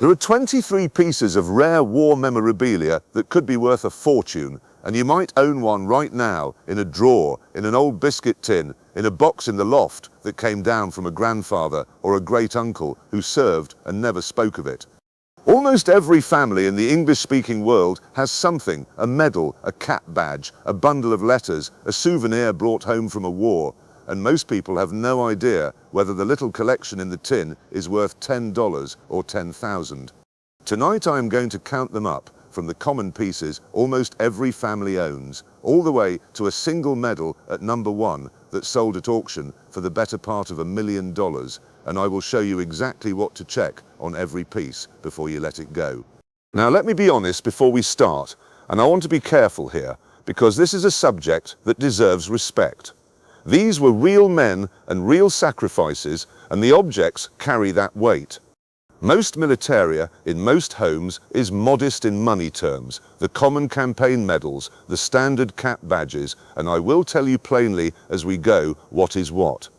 There are 23 pieces of rare war memorabilia that could be worth a fortune, and you might own one right now in a drawer, in an old biscuit tin, in a box in the loft that came down from a grandfather or a great uncle who served and never spoke of it. Almost every family in the English-speaking world has something: a medal, a cap badge, a bundle of letters, a souvenir brought home from a war. And most people have no idea whether the little collection in the tin is worth $10 or 10,000. Tonight I'm going to count them up, from the common pieces almost every family owns, all the way to a single medal at number 1 that sold at auction for the better part of $1 million, and I will show you exactly what to check on every piece before you let it go. Now let me be honest before we start, and I want to be careful here, because this is a subject that deserves respect. These were real men and real sacrifices, and the objects carry that weight. Most militaria in most homes is modest in money terms, the common campaign medals, the standard cap badges, and I will tell you plainly as we go what is what.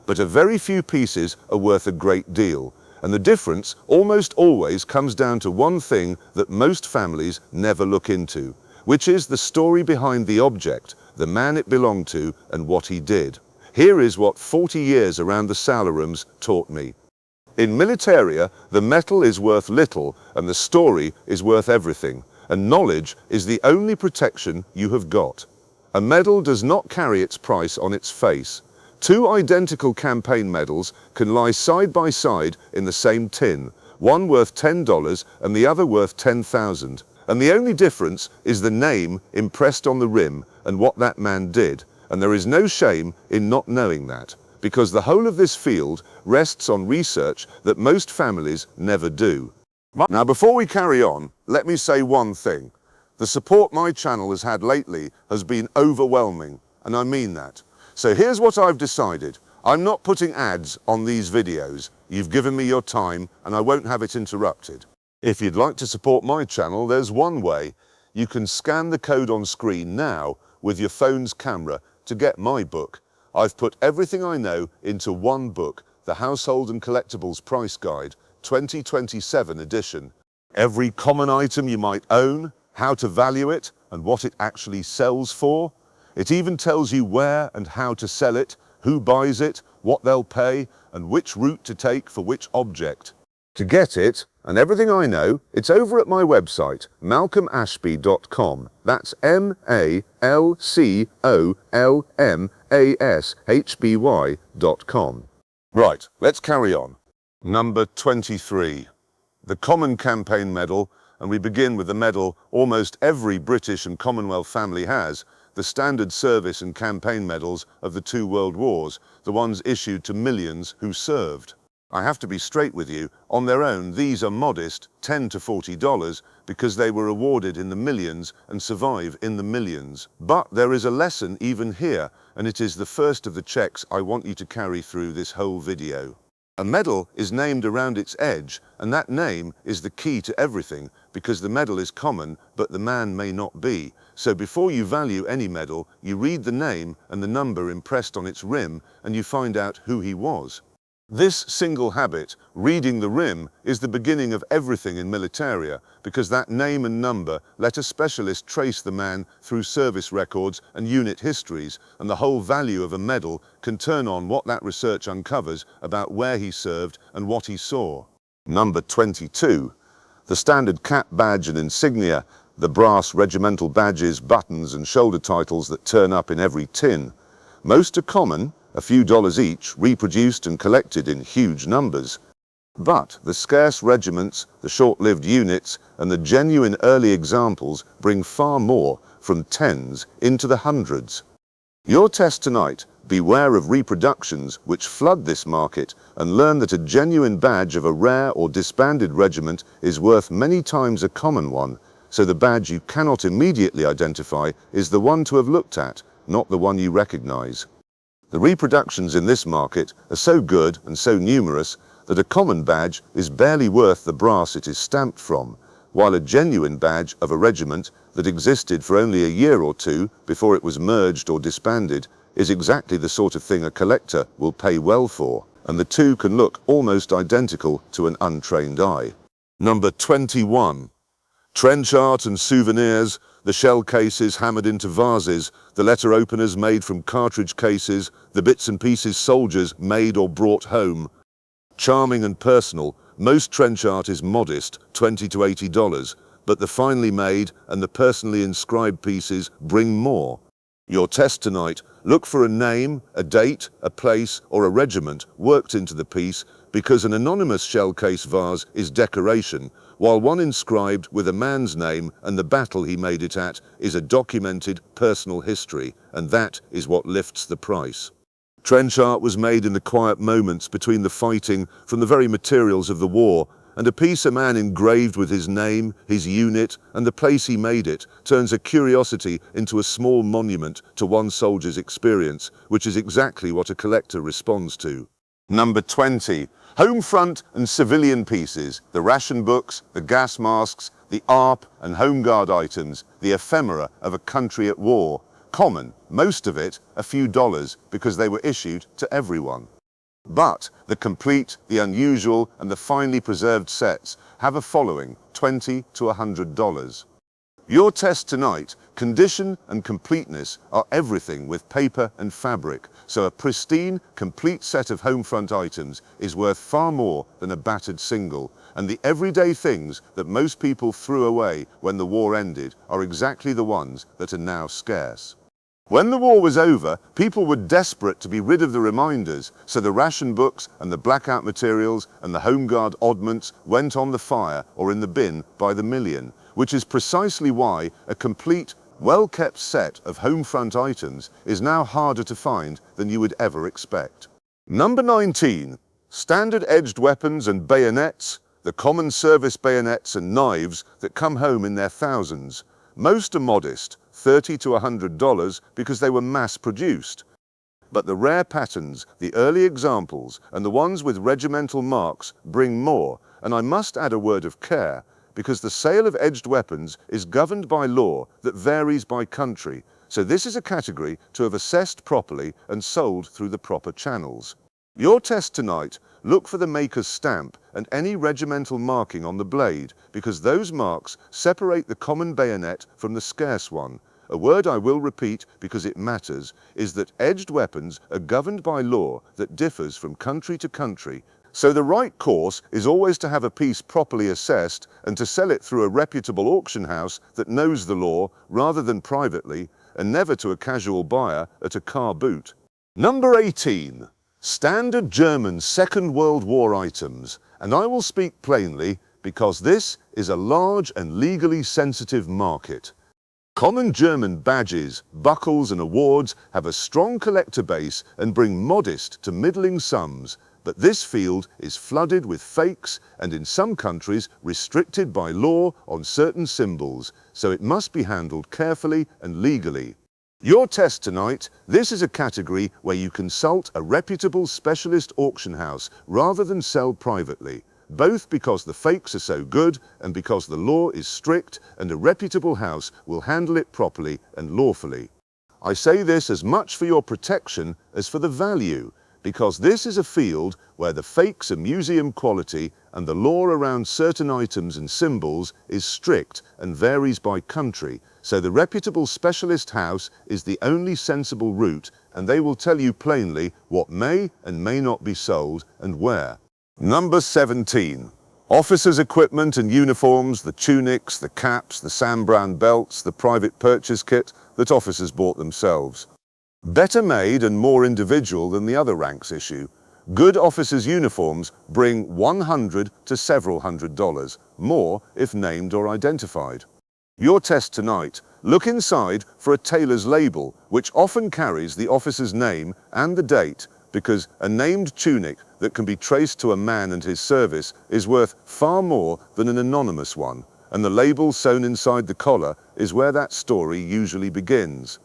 But a very few pieces are worth a great deal, and the difference almost always comes down to one thing that most families never look into, which is the story behind the object, the man it belonged to, and what he did. Here is what 40 years around the salariums taught me. In militaria, the metal is worth little and the story is worth everything, and knowledge is the only protection you have got. A medal does not carry its price on its face. Two identical campaign medals can lie side by side in the same tin, one worth $10 and the other worth 10,000. And the only difference is the name impressed on the rim and what that man did, and there is no shame in not knowing that, because the whole of this field rests on research that most families never do. Now before we carry on, let me say one thing. The support my channel has had lately has been overwhelming, and I mean that. So here's what I've decided. I'm not putting ads on these videos. You've given me your time and I won't have it interrupted. If you'd like to support my channel, there's one way. You can scan the code on screen now with your phone's camera to get my book. I've put everything I know into one book, the Household and Collectibles Price Guide, 2027 edition. Every common item you might own, how to value it, and what it actually sells for. It even tells you where and how to sell it, who buys it, what they'll pay, and which route to take for which object. To get it, and everything I know, it's over at my website, malcolmashby.com. That's MALCOLMASHBY.com. Right, let's carry on. Number 23. The Common Campaign Medal, and we begin with the medal almost every British and Commonwealth family has, the standard service and campaign medals of the 2 world wars, the ones issued to millions who served. I have to be straight with you, on their own these are modest, $10 to $40, because they were awarded in the millions and survive in the millions. But there is a lesson even here, and it is the first of the checks I want you to carry through this whole video. A medal is named around its edge, and that name is the key to everything, because the medal is common, but the man may not be. So before you value any medal, you read the name and the number impressed on its rim, and you find out who he was. This single habit, reading the rim, is the beginning of everything in militaria, because that name and number let a specialist trace the man through service records and unit histories, and the whole value of a medal can turn on what that research uncovers about where he served and what he saw. Number 22. The standard cap badge and insignia, the brass regimental badges, buttons and shoulder titles that turn up in every tin. Most are common, a few dollars each, reproduced and collected in huge numbers. But the scarce regiments, the short-lived units, and the genuine early examples bring far more, from tens into the hundreds. Your test tonight: beware of reproductions which flood this market, and learn that a genuine badge of a rare or disbanded regiment is worth many times a common one, so the badge you cannot immediately identify is the one to have looked at, not the one you recognize. The reproductions in this market are so good and so numerous that a common badge is barely worth the brass it is stamped from, while a genuine badge of a regiment that existed for only a year or two before it was merged or disbanded is exactly the sort of thing a collector will pay well for, and the two can look almost identical to an untrained eye. Number 21. Trench art and souvenirs, the shell cases hammered into vases, the letter openers made from cartridge cases, the bits and pieces soldiers made or brought home. Charming and personal, most trench art is modest, $20 to $80, but the finely made and the personally inscribed pieces bring more. Your test tonight, look for a name, a date, a place, or a regiment worked into the piece, because an anonymous shell case vase is decoration, while one inscribed with a man's name and the battle he made it at is a documented personal history, and that is what lifts the price. Trench art was made in the quiet moments between the fighting from the very materials of the war, and a piece a man engraved with his name, his unit, and the place he made it turns a curiosity into a small monument to one soldier's experience, which is exactly what a collector responds to. Number 20. Home front and civilian pieces, the ration books, the gas masks, the ARP and home guard items, the ephemera of a country at war. Common, most of it a few dollars because they were issued to everyone. But the complete, the unusual, and the finely preserved sets have a following, $20 to $100. Your test tonight, condition and completeness are everything with paper and fabric, so a pristine, complete set of home front items is worth far more than a battered single, and the everyday things that most people threw away when the war ended are exactly the ones that are now scarce. When the war was over, people were desperate to be rid of the reminders, so the ration books and the blackout materials and the home guard oddments went on the fire or in the bin by the million, which is precisely why a complete, well-kept set of home front items is now harder to find than you would ever expect. Number 19. Standard edged weapons and bayonets, the common service bayonets and knives that come home in their thousands. Most are modest, $30 to $100 because they were mass-produced. But the rare patterns, the early examples, and the ones with regimental marks bring more, and I must add a word of care, because the sale of edged weapons is governed by law that varies by country, so this is a category to have assessed properly and sold through the proper channels. Your test tonight, look for the maker's stamp and any regimental marking on the blade, because those marks separate the common bayonet from the scarce one. A word I will repeat because it matters is that edged weapons are governed by law that differs from country to country, so the right course is always to have a piece properly assessed and to sell it through a reputable auction house that knows the law rather than privately, and never to a casual buyer at a car boot. Number 18. Standard German Second World War items, and I will speak plainly because this is a large and legally sensitive market. Common German badges, buckles and awards have a strong collector base and bring modest to middling sums, but this field is flooded with fakes and in some countries restricted by law on certain symbols, so it must be handled carefully and legally. Your test tonight, this is a category where you consult a reputable specialist auction house rather than sell privately, both because the fakes are so good and because the law is strict and a reputable house will handle it properly and lawfully. I say this as much for your protection as for the value, because this is a field where the fakes are museum quality and the law around certain items and symbols is strict and varies by country, so the reputable specialist house is the only sensible route, and they will tell you plainly what may and may not be sold and where. Number 17. Officers' equipment and uniforms, the tunics, the caps, the Sam Browne belts, the private purchase kit that officers bought themselves. Better made and more individual than the other ranks issue. Good officers' uniforms bring $100 to several $100, more if named or identified. Your test tonight, look inside for a tailor's label, which often carries the officer's name and the date, because a named tunic that can be traced to a man and his service is worth far more than an anonymous one, and the label sewn inside the collar is where that story usually begins.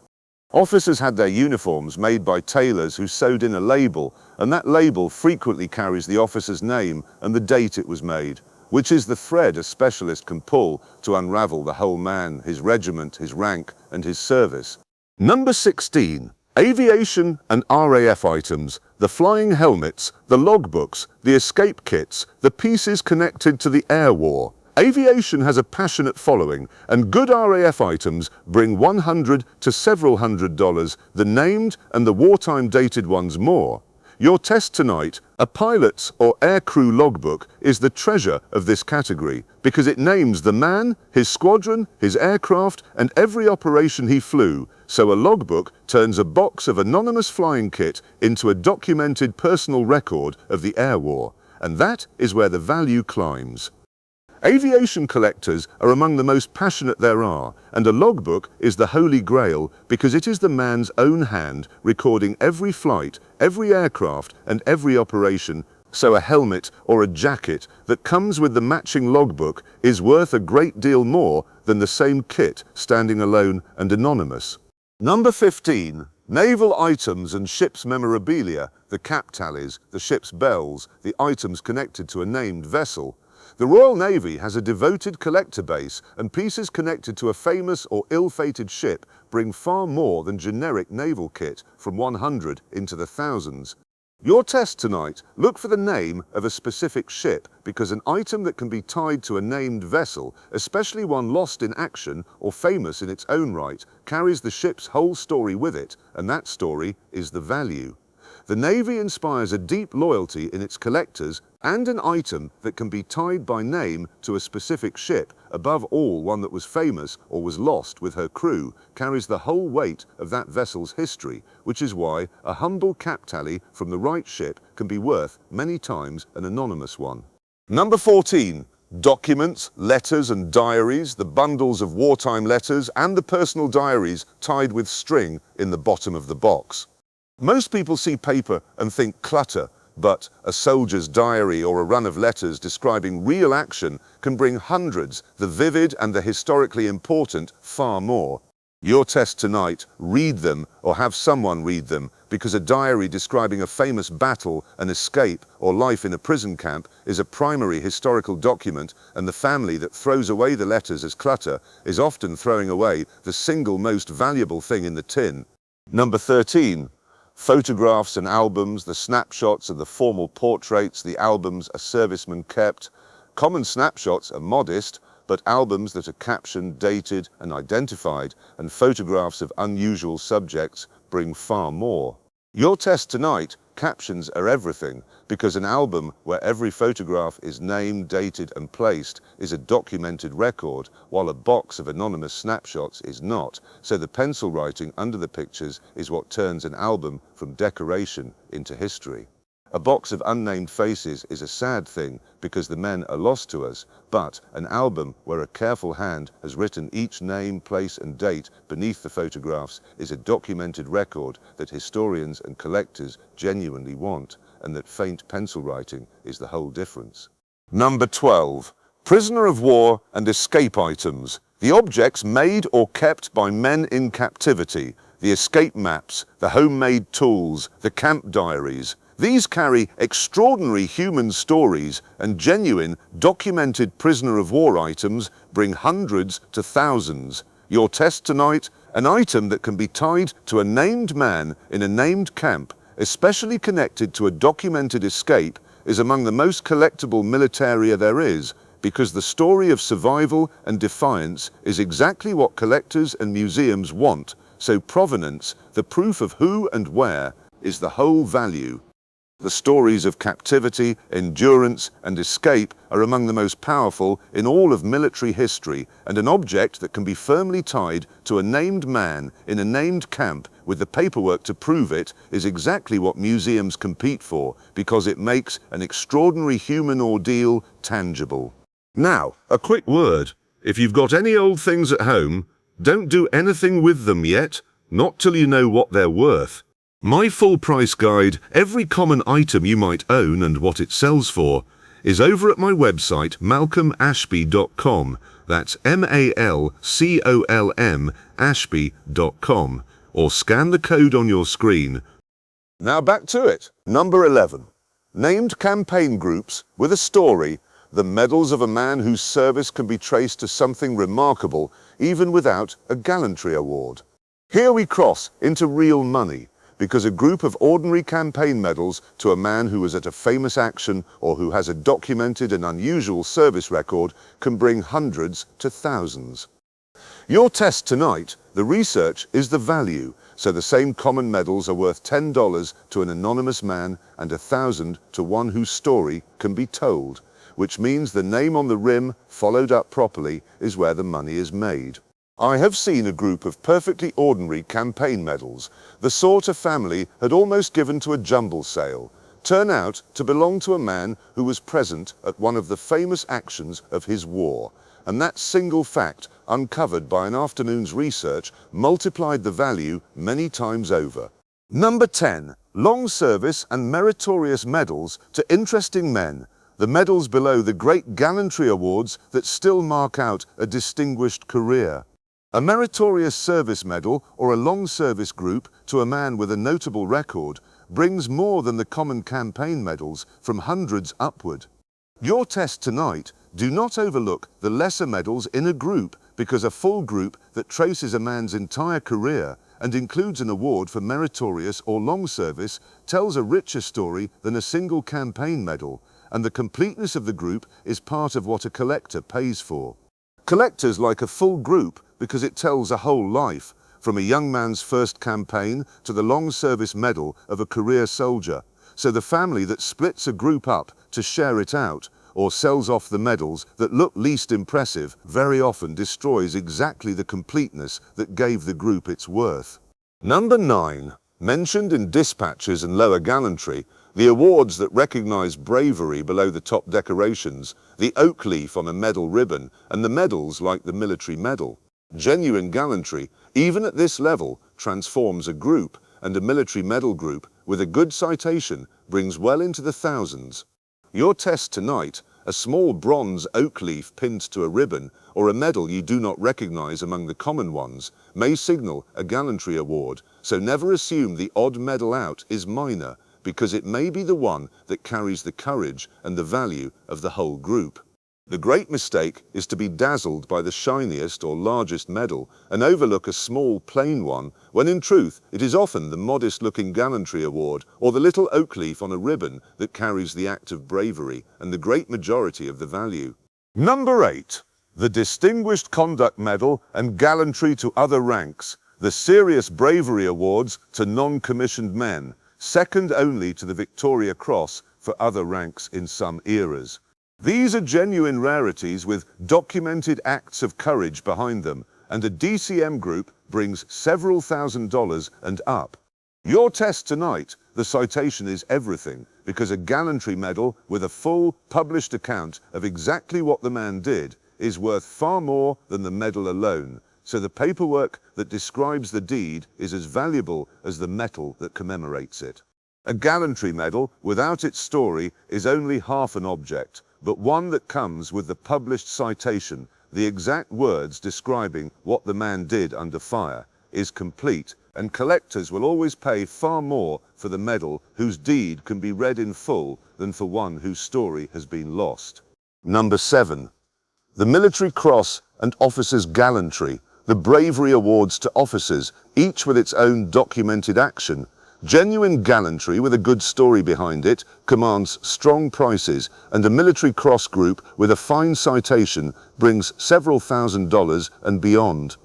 Officers had their uniforms made by tailors who sewed in a label, and that label frequently carries the officer's name and the date it was made, which is the thread a specialist can pull to unravel the whole man, his regiment, his rank, and his service. Number 16. Aviation and RAF items, The flying helmets, the logbooks, the escape kits, the pieces connected to the air war. Aviation has a passionate following, and good RAF items bring $100 to several $100, the named and the wartime dated ones more. Your test tonight, a pilot's or aircrew logbook, is the treasure of this category because it names the man, his squadron, his aircraft, and every operation he flew. So a logbook turns a box of anonymous flying kit into a documented personal record of the air war, and that is where the value climbs. Aviation collectors are among the most passionate there are, and a logbook is the holy grail because it is the man's own hand recording every flight, every aircraft, and every operation. So a helmet or a jacket that comes with the matching logbook is worth a great deal more than the same kit standing alone and anonymous. Number 15. Naval items and ship's memorabilia, the cap tallies, the ship's bells, the items connected to a named vessel. The Royal Navy has a devoted collector base, and pieces connected to a famous or ill-fated ship bring far more than generic naval kit, from 100 into the thousands. Your test tonight, look for the name of a specific ship, because an item that can be tied to a named vessel, especially one lost in action or famous in its own right, carries the ship's whole story with it, and that story is the value. The Navy inspires a deep loyalty in its collectors, and an item that can be tied by name to a specific ship, above all one that was famous or was lost with her crew, carries the whole weight of that vessel's history, which is why a humble cap tally from the right ship can be worth many times an anonymous one. Number 14. Documents, letters and diaries, the bundles of wartime letters and the personal diaries tied with string in the bottom of the box. Most people see paper and think clutter, but a soldier's diary or a run of letters describing real action can bring hundreds, the vivid and the historically important, far more. Your test tonight, read them or have someone read them, because a diary describing a famous battle, an escape, or life in a prison camp is a primary historical document, and the family that throws away the letters as clutter is often throwing away the single most valuable thing in the tin. Number 13. Photographs and albums, the snapshots and the formal portraits, the albums a serviceman kept. Common snapshots are modest, but albums that are captioned, dated and identified, and photographs of unusual subjects bring far more. Your test tonight, captions are everything, because an album where every photograph is named, dated and placed is a documented record, while a box of anonymous snapshots is not, so the pencil writing under the pictures is what turns an album from decoration into history. A box of unnamed faces is a sad thing because the men are lost to us, but an album where a careful hand has written each name, place and date beneath the photographs is a documented record that historians and collectors genuinely want, and that faint pencil writing is the whole difference. Number 12. Prisoner of war and escape items, the objects made or kept by men in captivity, the escape maps, the homemade tools, the camp diaries. These carry extraordinary human stories, and genuine, documented prisoner of war items bring hundreds to thousands. Your test tonight, an item that can be tied to a named man in a named camp, especially connected to a documented escape, is among the most collectible militaria there is, because the story of survival and defiance is exactly what collectors and museums want, so provenance, the proof of who and where, is the whole value. The stories of captivity, endurance, and escape are among the most powerful in all of military history, and an object that can be firmly tied to a named man in a named camp with the paperwork to prove it is exactly what museums compete for, because it makes an extraordinary human ordeal tangible. Now, a quick word. If you've got any old things at home, don't do anything with them yet, not till you know what they're worth. My full price guide, every common item you might own and what it sells for, is over at my website malcolmashby.com. That's MALCOLM Ashby.com, or scan the code on your screen. Now back to it. Number 11. Named campaign groups with a story, the medals of a man whose service can be traced to something remarkable even without a Gallantry award. Here we cross into real money. because a group of ordinary campaign medals to a man who was at a famous action or who has a documented and unusual service record can bring hundreds to thousands. Your test tonight, the research is the value, so the same common medals are worth $10 to an anonymous man and $1,000 to one whose story can be told, which means the name on the rim, followed up properly, is where the money is made. I have seen a group of perfectly ordinary campaign medals, the sort a family had almost given to a jumble sale, turn out to belong to a man who was present at one of the famous actions of his war, and that single fact, uncovered by an afternoon's research, multiplied the value many times over. Number 10. Long service and meritorious medals to interesting men, the medals below the great Gallantry awards that still mark out a distinguished career. A meritorious service medal or a long service group to a man with a notable record brings more than the common campaign medals from hundreds upward. Your test tonight, do not overlook the lesser medals in a group, because a full group that traces a man's entire career and includes an award for meritorious or long service tells a richer story than a single campaign medal, and the completeness of the group is part of what a collector pays for. Collectors like a full group because it tells a whole life, from a young man's first campaign to the long service medal of a career soldier. So the family that splits a group up to share it out, or sells off the medals that look least impressive, very often destroys exactly the completeness that gave the group its worth. Number 9. Mentioned in dispatches and lower gallantry, the awards that recognize bravery below the top decorations, the oak leaf on a medal ribbon, and the medals like the military medal. Genuine gallantry, even at this level, transforms a group, and a military medal group with a good citation brings well into the thousands. Your test tonight, a small bronze oak leaf pinned to a ribbon, or a medal you do not recognize among the common ones, may signal a gallantry award, so never assume the odd medal out is minor, because it may be the one that carries the courage and the value of the whole group. The great mistake is to be dazzled by the shiniest or largest medal and overlook a small plain one, when in truth it is often the modest-looking gallantry award or the little oak leaf on a ribbon that carries the act of bravery and the great majority of the value. Number 8. The Distinguished Conduct Medal and Gallantry to other ranks, the Serious Bravery Awards to non-commissioned men, second only to the Victoria Cross for other ranks in some eras. These are genuine rarities with documented acts of courage behind them, and a DCM group brings several $1,000s and up. Your test tonight, the citation is everything, because a gallantry medal with a full, published account of exactly what the man did is worth far more than the medal alone, so the paperwork that describes the deed is as valuable as the metal that commemorates it. A gallantry medal without its story is only half an object, but one that comes with the published citation, the exact words describing what the man did under fire, is complete, and collectors will always pay far more for the medal whose deed can be read in full than for one whose story has been lost. Number 7. The Military Cross and Officers' Gallantry, the Bravery Awards to officers, each with its own documented action. Genuine gallantry with a good story behind it commands strong prices, and a military cross group with a fine citation brings several $1,000s and beyond.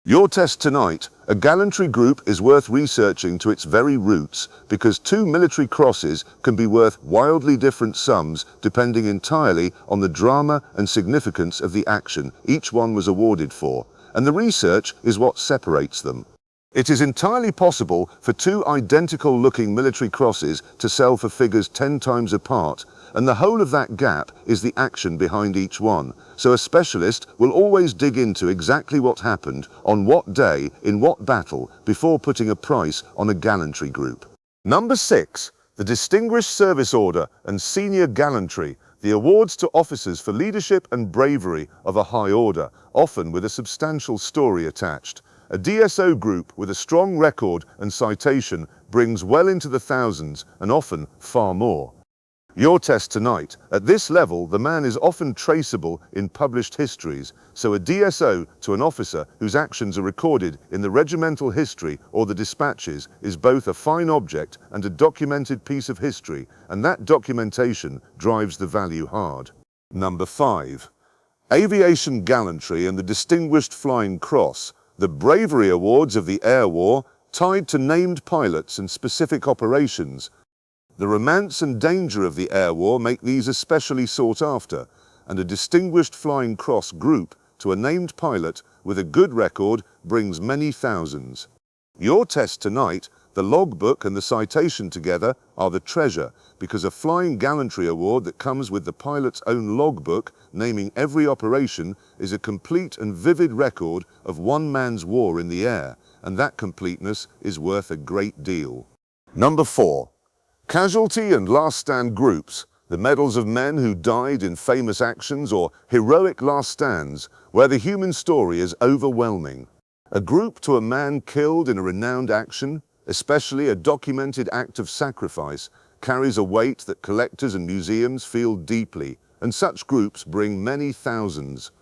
Your test tonight, a gallantry group is worth researching to its very roots, because 2 military crosses can be worth wildly different sums depending entirely on the drama and significance of the action each one was awarded for, and the research is what separates them. It is entirely possible for 2 identical-looking military crosses to sell for figures 10 times apart, and the whole of that gap is the action behind each one, so a specialist will always dig into exactly what happened, on what day, in what battle, before putting a price on a gallantry group. Number 6. The Distinguished Service Order and Senior Gallantry, the awards to officers for leadership and bravery of a high order, often with a substantial story attached. A DSO group with a strong record and citation brings well into the thousands and often far more. Your test tonight. At this level, the man is often traceable in published histories, so a DSO to an officer whose actions are recorded in the regimental history or the dispatches is both a fine object and a documented piece of history, and that documentation drives the value hard. Number 5. Aviation Gallantry and the Distinguished Flying Cross, the bravery awards of the Air War tied to named pilots and specific operations. The romance and danger of the air war make these especially sought after, and a Distinguished Flying Cross group to a named pilot with a good record brings many thousands. Your test tonight, the logbook and the citation together are the treasure, because a Flying Gallantry award that comes with the pilot's own logbook, naming every operation, is a complete and vivid record of one man's war in the air, and that completeness is worth a great deal. Number 4. Casualty and last stand groups, the medals of men who died in famous actions or heroic last stands, where the human story is overwhelming. A group to a man killed in a renowned action, especially a documented act of sacrifice, carries a weight that collectors and museums feel deeply, and such groups bring many thousands.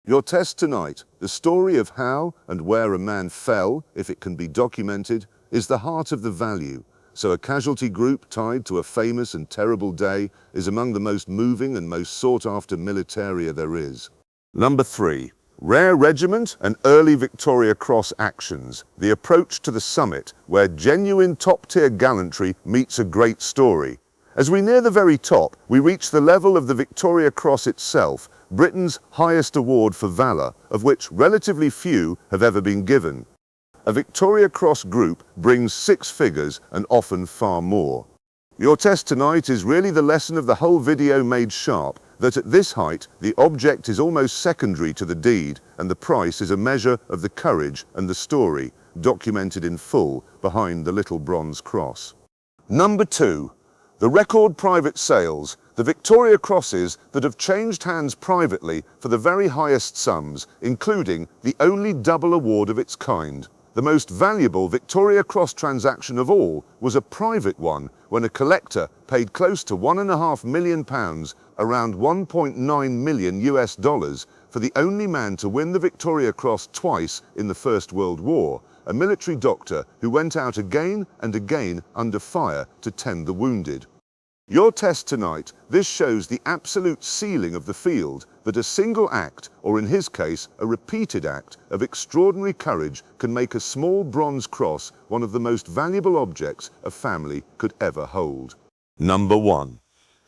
Your test tonight, the story of how and where a man fell, if it can be documented, is the heart of the value. So a casualty group tied to a famous and terrible day is among the most moving and most sought-after militaria there is. Number 3. Rare regiment and early Victoria Cross actions, the approach to the summit where genuine top-tier gallantry meets a great story. As we near the very top, we reach the level of the Victoria Cross itself, Britain's highest award for valour, of which relatively few have ever been given. A Victoria Cross group brings 6 figures and often far more. Your test tonight is really the lesson of the whole video made sharp, that at this height the object is almost secondary to the deed and the price is a measure of the courage and the story, documented in full behind the little bronze cross. Number 2. The record private sales, the Victoria Crosses that have changed hands privately for the very highest sums, including the only double award of its kind. The most valuable Victoria Cross transaction of all was a private one when a collector paid close to £1.5 million, around 1.9 million US dollars, for the only man to win the Victoria Cross twice in the First World War, a military doctor who went out again and again under fire to tend the wounded. Your test tonight, this shows the absolute ceiling of the field, that a single act, or in his case, a repeated act, of extraordinary courage can make a small bronze cross one of the most valuable objects a family could ever hold. Number 1.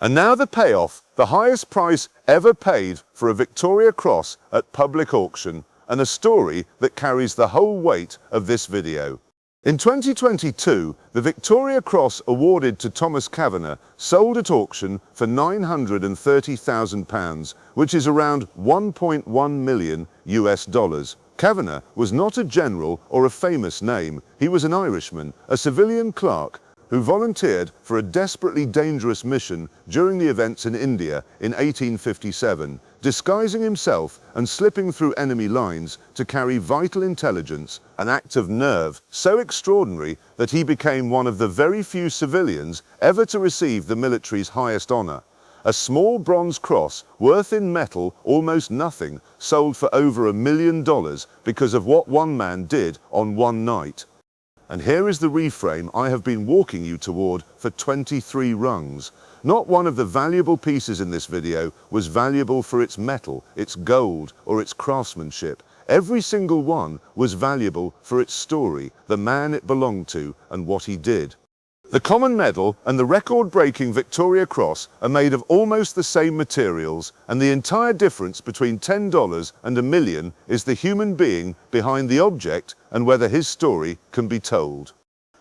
And now the payoff, the highest price ever paid for a Victoria Cross at public auction, and a story that carries the whole weight of this video. In 2022, the Victoria Cross awarded to Thomas Kavanagh sold at auction for £930,000, which is around 1.1 million US dollars. Kavanagh was not a general or a famous name. He was an Irishman, a civilian clerk, who volunteered for a desperately dangerous mission during the events in India in 1857, disguising himself and slipping through enemy lines to carry vital intelligence, an act of nerve so extraordinary that he became one of the very few civilians ever to receive the military's highest honour. A small bronze cross, worth in metal almost nothing, sold for over $1 million because of what one man did on one night. And here is the reframe I have been walking you toward for 23 rungs. Not one of the valuable pieces in this video was valuable for its metal, its gold, or its craftsmanship. Every single one was valuable for its story, the man it belonged to, and what he did. The common medal and the record-breaking Victoria Cross are made of almost the same materials, and the entire difference between $10 and $1 million is the human being behind the object and whether his story can be told.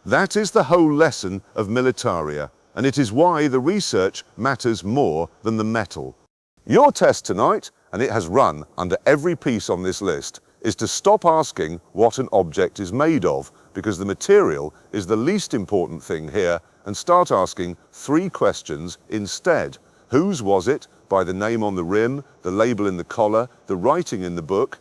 That is the whole lesson of militaria, and it is why the research matters more than the metal. Your test tonight, and it has run under every piece on this list, is to stop asking what an object is made of, because the material is the least important thing here, and start asking 3 questions instead. Whose was it? By the name on the rim, the label in the collar, the writing in the book.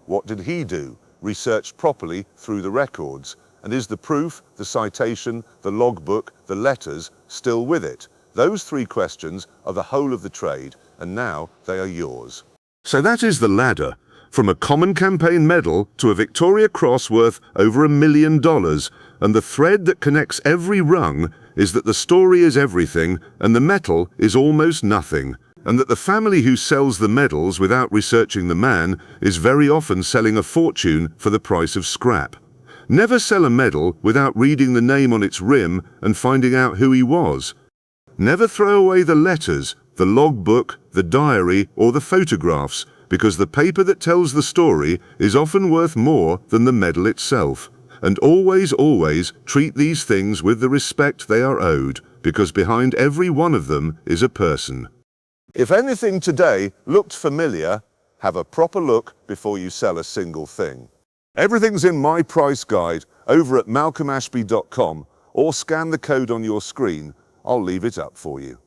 What did he do? Researched properly through the records. And is the proof, the citation, the logbook, the letters still with it? Those 3 questions are the whole of the trade, and now they are yours. So that is the ladder, from a common campaign medal to a Victoria Cross worth over $1 million, and the thread that connects every rung is that the story is everything and the metal is almost nothing, and that the family who sells the medals without researching the man is very often selling a fortune for the price of scrap. Never sell a medal without reading the name on its rim and finding out who he was. Never throw away the letters, the logbook, the diary, or the photographs, because the paper that tells the story is often worth more than the medal itself. And always, always treat these things with the respect they are owed, because behind every one of them is a person. If anything today looked familiar, have a proper look before you sell a single thing. Everything's in my price guide over at malcolmashby.com, or scan the code on your screen. I'll leave it up for you.